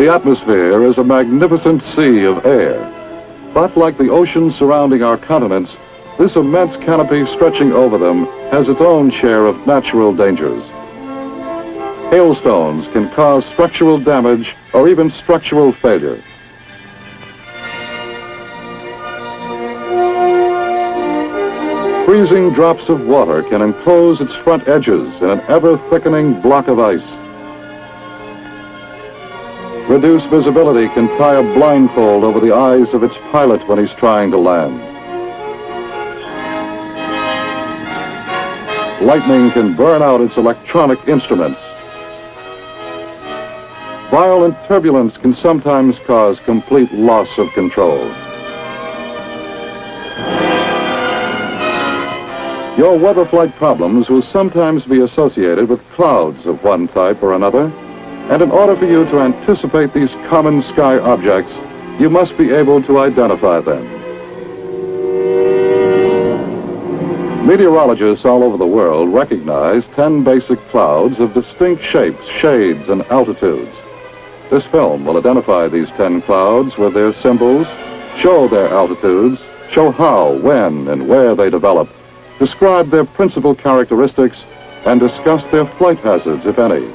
The atmosphere is a magnificent sea of air. But like the oceans surrounding our continents, this immense canopy stretching over them has its own share of natural dangers. Hailstones can cause structural damage or even structural failure. Freezing drops of water can enclose its front edges in an ever-thickening block of ice. Reduced visibility can tie a blindfold over the eyes of its pilot when he's trying to land. Lightning can burn out its electronic instruments. Violent turbulence can sometimes cause complete loss of control. Your weather flight problems will sometimes be associated with clouds of one type or another, and in order for you to anticipate these common sky objects, you must be able to identify them. Meteorologists all over the world recognize 10 basic clouds of distinct shapes, shades, and altitudes. This film will identify these 10 clouds with their symbols, show their altitudes, show how, when, and where they develop, describe their principal characteristics, and discuss their flight hazards, if any.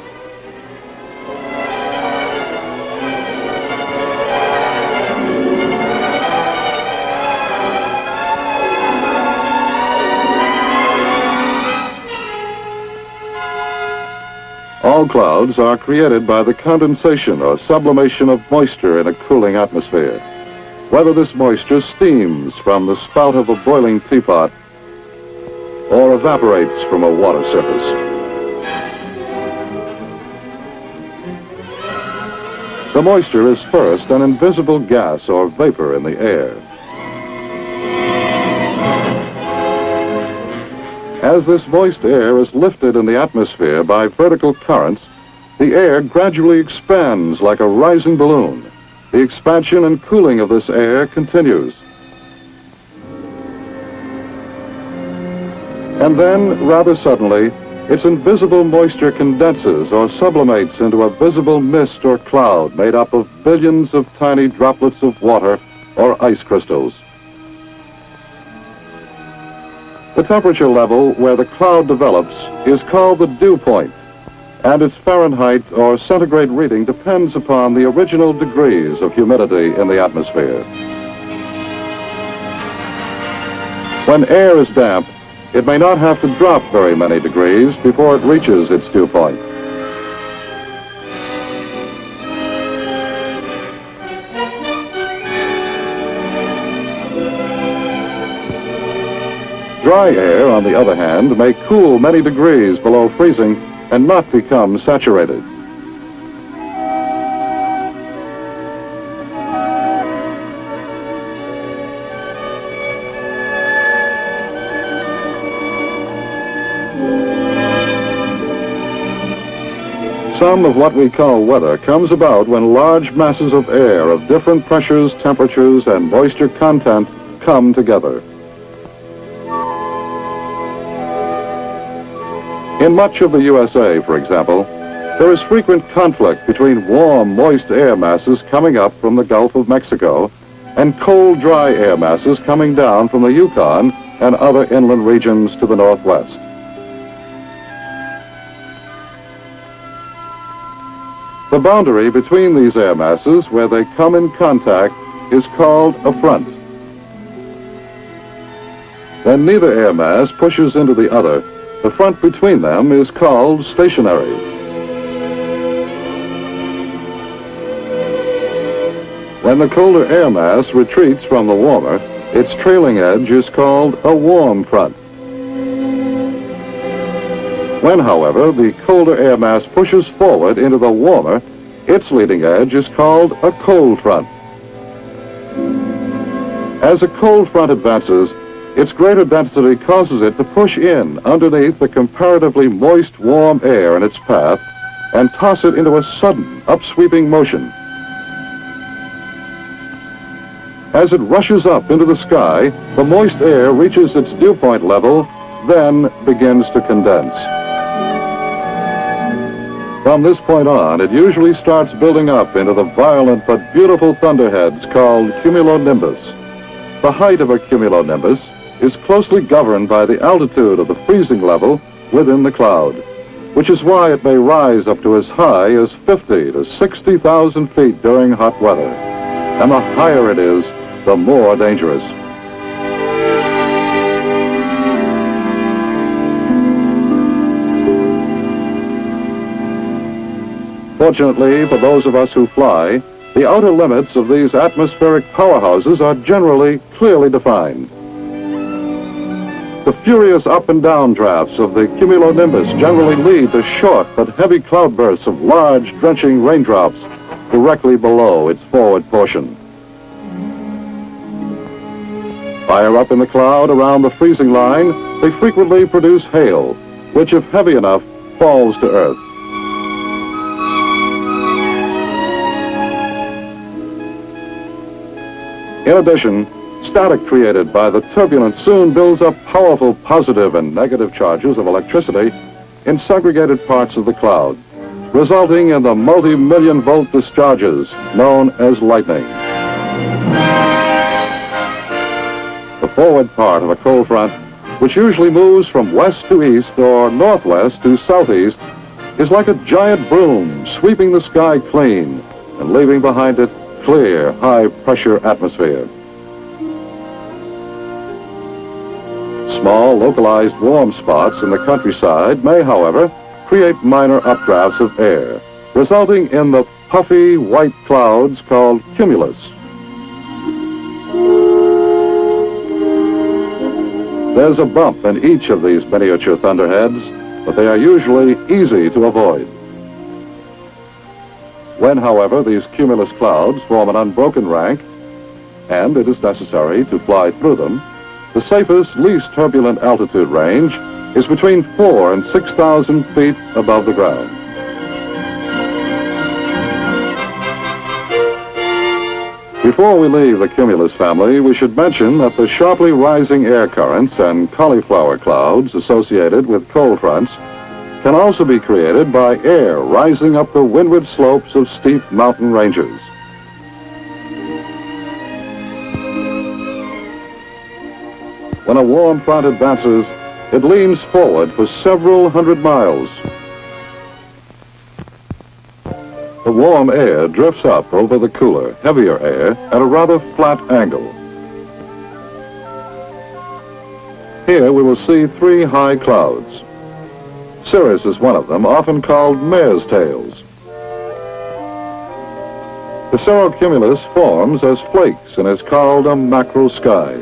All clouds are created by the condensation or sublimation of moisture in a cooling atmosphere. Whether this moisture steams from the spout of a boiling teapot or evaporates from a water surface. The moisture is first an invisible gas or vapor in the air. As this moist air is lifted in the atmosphere by vertical currents, the air gradually expands like a rising balloon. The expansion and cooling of this air continues. And then, rather suddenly, its invisible moisture condenses or sublimates into a visible mist or cloud made up of billions of tiny droplets of water or ice crystals. The temperature level where the cloud develops is called the dew point, and its Fahrenheit or centigrade reading depends upon the original degrees of humidity in the atmosphere. When air is damp, it may not have to drop very many degrees before it reaches its dew point. Dry air, on the other hand, may cool many degrees below freezing and not become saturated. Some of what we call weather comes about when large masses of air of different pressures, temperatures, and moisture content come together. In much of the USA, for example, there is frequent conflict between warm, moist air masses coming up from the Gulf of Mexico and cold, dry air masses coming down from the Yukon and other inland regions to the northwest. The boundary between these air masses where they come in contact is called a front. When neither air mass pushes into the other, the front between them is called stationary. When the colder air mass retreats from the warmer, its trailing edge is called a warm front. When, however, the colder air mass pushes forward into the warmer, its leading edge is called a cold front. As a cold front advances, its greater density causes it to push in underneath the comparatively moist, warm air in its path and toss it into a sudden, upsweeping motion. As it rushes up into the sky, the moist air reaches its dew point level, then begins to condense. From this point on, it usually starts building up into the violent but beautiful thunderheads called cumulonimbus. The height of a cumulonimbus is closely governed by the altitude of the freezing level within the cloud, which is why it may rise up to as high as 50 to 60,000 feet during hot weather. And the higher it is, the more dangerous. Fortunately for those of us who fly, the outer limits of these atmospheric powerhouses are generally clearly defined. The furious up and down drafts of the cumulonimbus generally lead to short but heavy cloudbursts of large, drenching raindrops directly below its forward portion. Higher up in the cloud around the freezing line, they frequently produce hail, which, if heavy enough, falls to earth. In addition, static created by the turbulence soon builds up powerful positive and negative charges of electricity in segregated parts of the cloud, resulting in the multi-million volt discharges known as lightning. The forward part of a cold front, which usually moves from west to east or northwest to southeast, is like a giant broom sweeping the sky clean and leaving behind it clear, high-pressure atmosphere. Small, localized warm spots in the countryside may, however, create minor updrafts of air, resulting in the puffy white clouds called cumulus. There's a bump in each of these miniature thunderheads, but they are usually easy to avoid. When, however, these cumulus clouds form an unbroken rank, and it is necessary to fly through them, the safest, least turbulent altitude range is between 4,000 and 6,000 feet above the ground. Before we leave the cumulus family, we should mention that the sharply rising air currents and cauliflower clouds associated with cold fronts can also be created by air rising up the windward slopes of steep mountain ranges. When a warm front advances, it leans forward for several hundred miles. The warm air drifts up over the cooler, heavier air at a rather flat angle. Here we will see three high clouds. Cirrus is one of them, often called mare's tails. The cirrocumulus forms as flakes and is called a macro sky.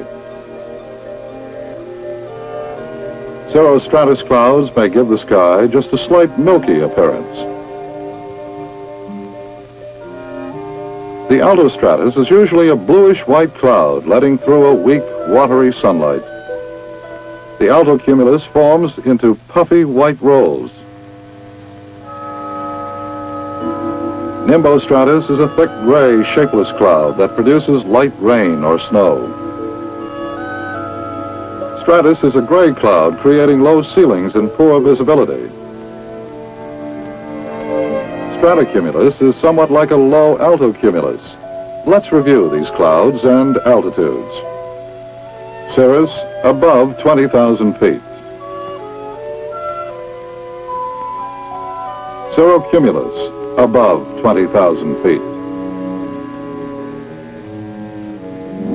Cirrostratus clouds may give the sky just a slight milky appearance. The altostratus is usually a bluish-white cloud letting through a weak, watery sunlight. The altocumulus forms into puffy white rolls. Nimbostratus is a thick gray, shapeless cloud that produces light rain or snow. Stratus is a gray cloud creating low ceilings and poor visibility. Stratocumulus is somewhat like a low altocumulus. Let's review these clouds and altitudes. Cirrus, above 20,000 feet. Cirrocumulus, above 20,000 feet.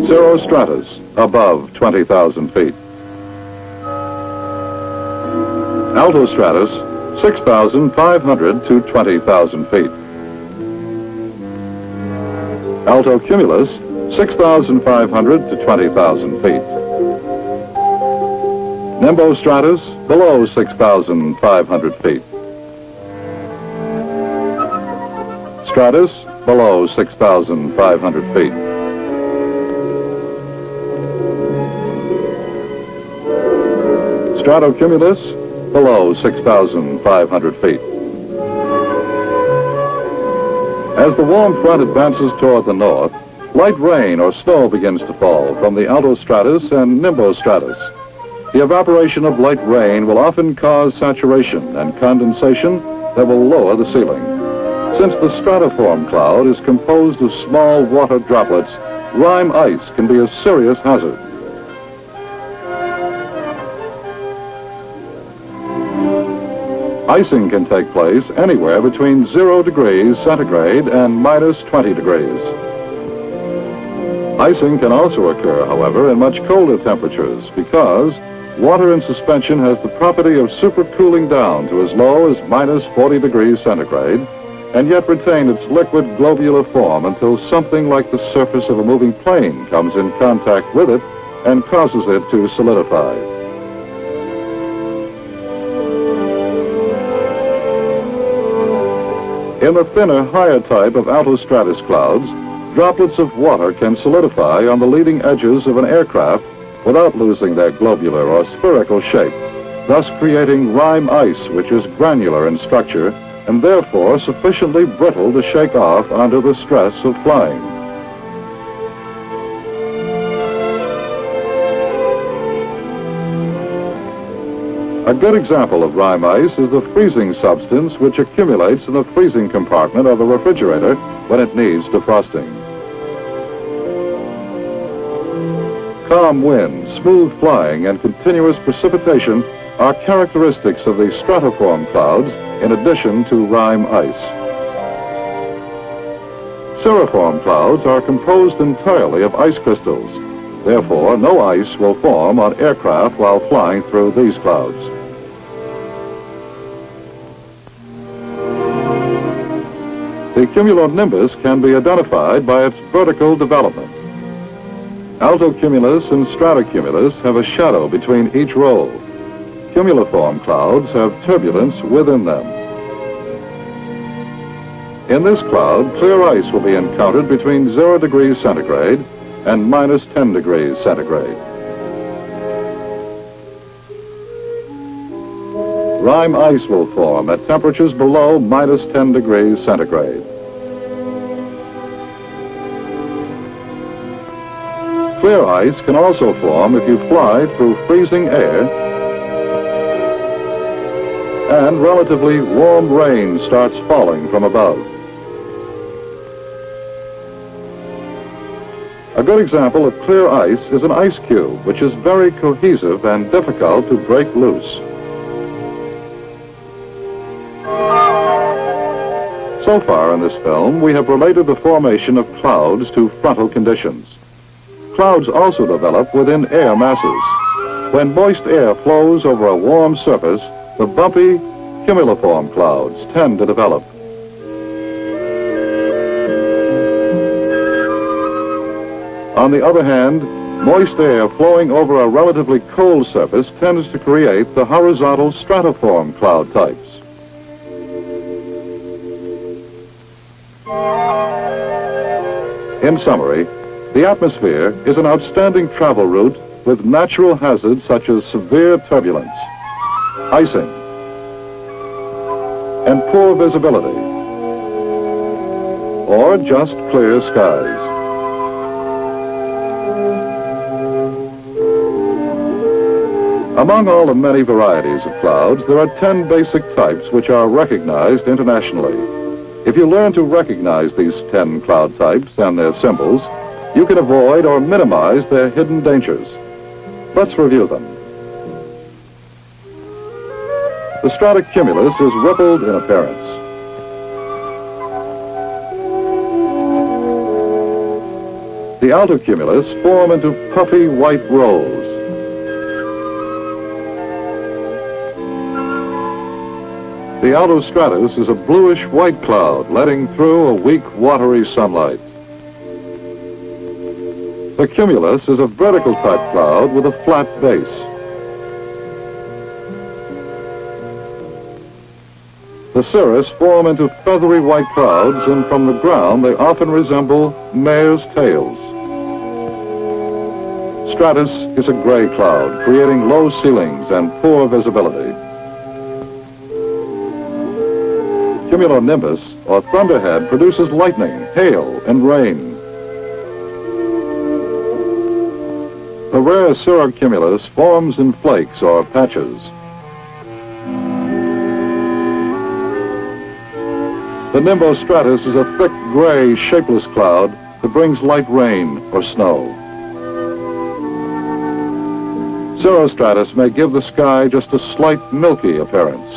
Cirrostratus, above 20,000 feet. Altostratus, 6,500 to 20,000 feet. Altocumulus, 6,500 to 20,000 feet. Nimbostratus, below 6,500 feet. Stratus, below 6,500 feet. Stratocumulus, below 6,500 feet. As the warm front advances toward the north, light rain or snow begins to fall from the altostratus and nimbostratus. The evaporation of light rain will often cause saturation and condensation that will lower the ceiling. Since the stratiform cloud is composed of small water droplets, rime ice can be a serious hazard. Icing can take place anywhere between 0 degrees centigrade and minus 20 degrees. Icing can also occur, however, in much colder temperatures because water in suspension has the property of supercooling down to as low as minus 40 degrees centigrade and yet retain its liquid globular form until something like the surface of a moving plane comes in contact with it and causes it to solidify. In the thinner, higher type of altostratus clouds, droplets of water can solidify on the leading edges of an aircraft without losing their globular or spherical shape, thus creating rime ice, which is granular in structure and therefore sufficiently brittle to shake off under the stress of flying. A good example of rime ice is the freezing substance which accumulates in the freezing compartment of a refrigerator when it needs defrosting. Calm wind, smooth flying, and continuous precipitation are characteristics of the stratiform clouds in addition to rime ice. Cirriform clouds are composed entirely of ice crystals. Therefore, no ice will form on aircraft while flying through these clouds. The cumulonimbus can be identified by its vertical development. Altocumulus and stratocumulus have a shadow between each roll. Cumuliform clouds have turbulence within them. In this cloud, clear ice will be encountered between 0 degrees centigrade and minus 10 degrees centigrade. Rime ice will form at temperatures below minus 10 degrees centigrade. Clear ice can also form if you fly through freezing air and relatively warm rain starts falling from above. A good example of clear ice is an ice cube, which is very cohesive and difficult to break loose. So far in this film, we have related the formation of clouds to frontal conditions. Clouds also develop within air masses. When moist air flows over a warm surface, the bumpy cumuliform clouds tend to develop. On the other hand, moist air flowing over a relatively cold surface tends to create the horizontal stratiform cloud types. In summary, the atmosphere is an outstanding travel route with natural hazards such as severe turbulence, icing, and poor visibility, or just clear skies. Among all the many varieties of clouds, there are 10 basic types which are recognized internationally. If you learn to recognize these 10 cloud types and their symbols, you can avoid or minimize their hidden dangers. Let's review them. The stratocumulus is rippled in appearance. The altocumulus form into puffy white rolls. The altostratus is a bluish-white cloud letting through a weak, watery sunlight. The cumulus is a vertical-type cloud with a flat base. The cirrus form into feathery white clouds, and from the ground they often resemble mares' tails. Stratus is a gray cloud, creating low ceilings and poor visibility. Cumulonimbus, or thunderhead, produces lightning, hail, and rain. The rare cirrocumulus forms in flakes or patches. The nimbostratus is a thick, gray, shapeless cloud that brings light rain or snow. Cirrostratus may give the sky just a slight milky appearance.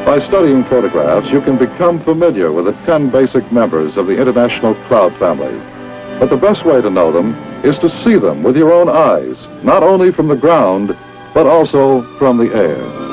By studying photographs, you can become familiar with the 10 basic members of the international cloud family. But the best way to know them is to see them with your own eyes, not only from the ground, but also from the air.